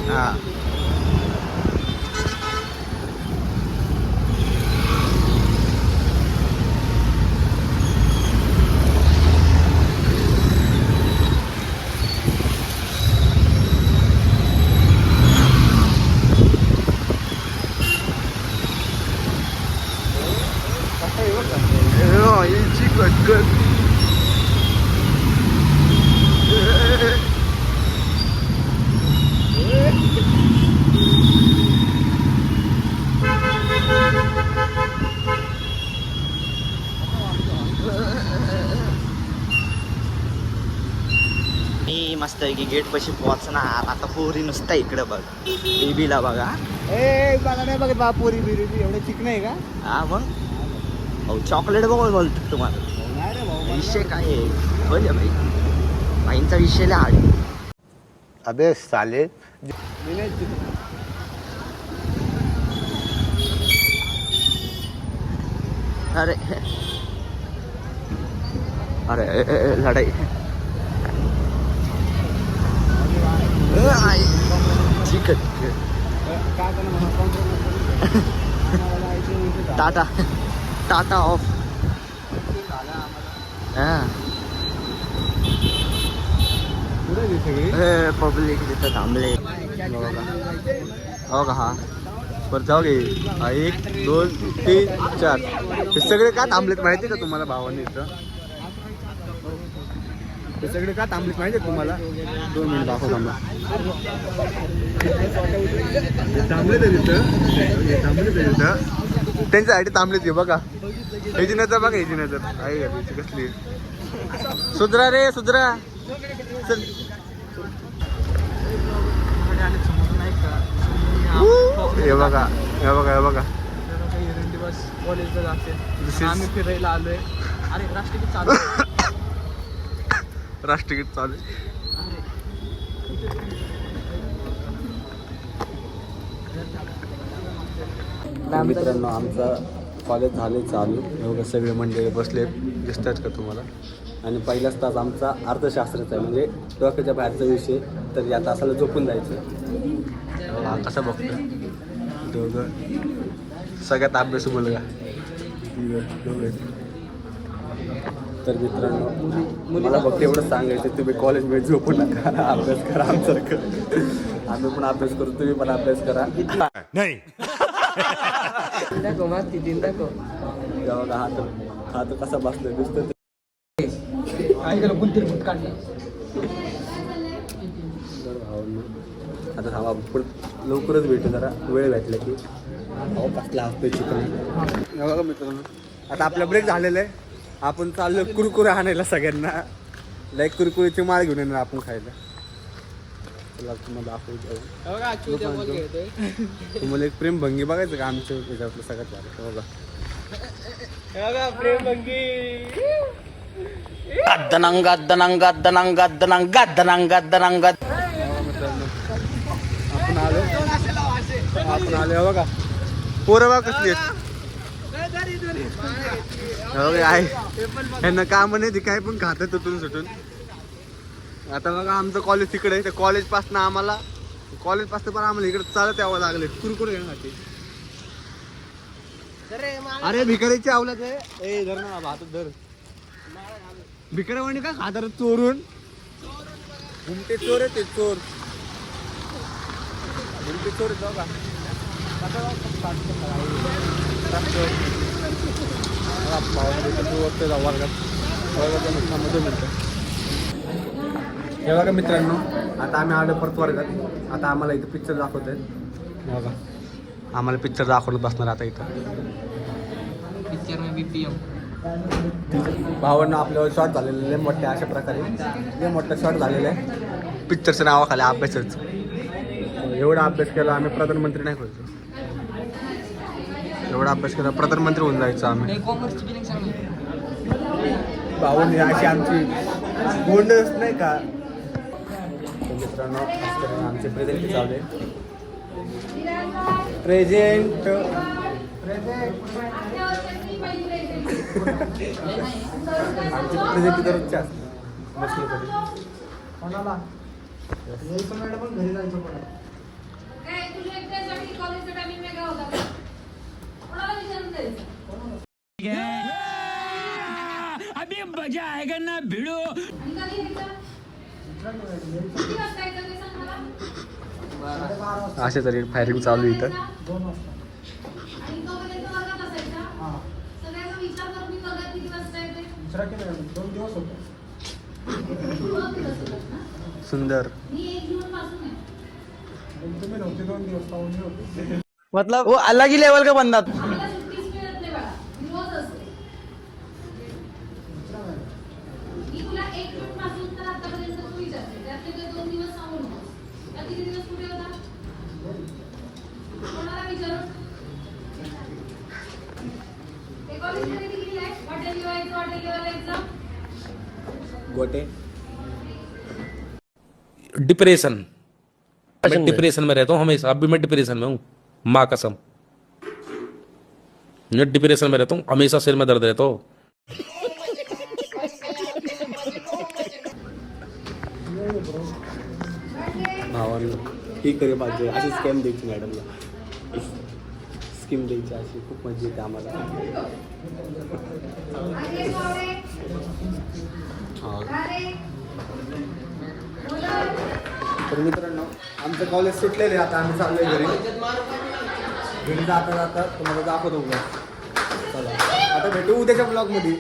हा इची कटकट मी मस्त आहे की गेट पाशी पोहोचणार आता. पोरी नुसता इकडं बघ, बेबीला बघा. ए बघा नाही बघत बा पोरी बिरी एवढं चिकन आहे का? हा मग अहो चॉकलेट बघ बोलतो तुम्हाला. नाही रे भाऊ विषय काय आहे बोल भाई, भाईंचा विषय लय हार्ड आहे. अबे साले अरे अरे लढाई चिकट टाटा टाटा ऑफ. पब्लिक तिथं थांबले हो का. हा बरं जाऊ घे. 1 2 3 4 हे सगळे का थांबलेत माहिती का तुम्हाला भावाने इथं? हे सगळे का थांबलेत माहिती आहे तुम्हाला? 2 मिनिट दाखव थांबा. हे थांबले तर इथं, हे थांबले तर इथं त्यांच्यासाठी थांबलेत. हे बघा ह्याची नजर बघा, ह्याची नजर आहे का कसली. सुधरा रे सुधरा चल. हे बघा हे बघा हे बघा कॉलेजला जाते आम्ही फिरायला आलोय. अरे राष्ट्रगीत चालू राष्ट्रगीत चालू. मित्रांनो आमचं कॉलेज झाले चालू. एवढे सगळे मंडळी बसले दिसतात का तुम्हाला? आणि पहिलाच तास आमचा अर्थशास्त्राचा आहे, म्हणजे डोक्याच्या बाहेरचा विषय. तर या तासाला झोपून जायचं. हा कसा बघतो दोघं, सगळ्यात अभ्यास मुलगा दोघं. तर मित्रांनो मला फक्त एवढंच सांगायचं, तुम्ही कॉलेजमध्ये झोपू नका, अभ्यास करा आमसारखं. आम्ही पण अभ्यास करू, तुम्ही पण अभ्यास करा. नाही हा तर कसा बसतोय दिसतो. आता थांबा पण लवकरच भेटू, जरा वेळ भेटला की. कसला असतोय चिकन बघा मित्रांनो. आता आपला ब्रेक झालेला आहे. आपण चाललो कुरकुरे आणायला सगळ्यांना. लाईक कुरकुरीची माळ घेऊन येणार आपण खायला. तुम्हाला तुम्हाला एक प्रेम भंगी बघायचं का आमच्या याच्यातलं सगळ्यात भारी. बघा प्रेम भंगी. आपण आलो बघा. पोरं बघा कसली आहे. यांना काम नाही, काय पण खातात तुटून सुटून. आता बघा आमचं कॉलेज तिकडे आहे. त्या कॉलेजपासून आम्हाला इकडे चालत यावं लागले कुरकुरे घेण्यासाठी. अरे भिकारीची आवलाच आहे. ए धर ना भात धर. भिकाऱ्यावाणी का खातर चोरून. घुमटे चोर आहे ते, चोर घुमटे चोर आहे. बघा हे बघा मित्रांनो, आता आम्ही आलो परत वर्गात. आता आम्हाला इथं पिक्चर दाखवत आहेत. बघा आम्हाला पिक्चर दाखवत बसणार आता इथं. पिक्चर में BPM भावांना आपल्यावर शॉर्ट झालेले मोठ्या अशा प्रकारे लय मोठा शॉर्ट झालेला आहे पिक्चरच्या नावाखाली. अभ्यासच एवढा अभ्यास केला आम्ही, प्रधानमंत्री नाही व्हायचो. एवढा अभ्यास केला प्रधानमंत्री होऊन जायचं आम्ही. भावांनी अशी आमची गोंडच नाही का. मित्रांनो आमचे प्रेझेंट चालू आहे. प्रेझेंट आमचे प्रेझेंट दररोजच्या बसले तरी कोणाला घरी जायचं. तुझ्या एकट्यासाठी कॉलेजचा टायमिंग वेगळा होता का? कोणाला विचारून द्यायचं? अभी मजा आएगा ना भिड़ो. आणि कधी यायचं? किती वाजता यायचं ते सांग मला. अशा तरी फायरिंग चालू आहे इथं. आणि तोपर्यंत वर्गात असायचा? सगळ्यांचा विचार करून मी वर्गात किती वाजता येते? 2 दिवस होते. 2 दिवस होतात ना? सुंदर. मी 1 जून पासून आहे. तुम्ही नव्हते 2 दिवस पाहून होते. मतलब वो अलग ही लेवल का बंदा था. आम्हाला सुट्टीच मिळत नाही बाळा. मी रोज असते. मी तुला 1 जून पासून तर आतापर्यंत तू विचारते. त्यातले ते 2 दिवस सांगू नकोस. त्या किती दिवस कुठे होता? कोणाला विचारू? ते कॉलेजमध्ये किती आहे? हॉटेल लिवायचं, हॉटेल लिवायला एक्झाम. गोटे. डिप्रेशन. मैं डिप्रेशन में रहता हूँ हमेशा. अब भी मैं डिप्रेशन में हूँ, माँ कसम. मैं डिप्रेशन में रहता हूँ हमेशा. सिर में दर्द रहता हो. भावांनो ही करे पाहिजे. अशी स्कॅम द्यायची मॅडमला. स्कीम द्यायची अशी खूप मजा येते आम्हाला. अरे बावळे. हां. अरे. बोला. तर मित्रांनो आमचं कॉलेज सुटलेलं आहे. आता आम्ही चाललोय घरी. घरी जाता जाता तुम्हाला दाखवतो ब्लॉग. चला आता भेटू उद्याच्या ब्लॉगमध्ये.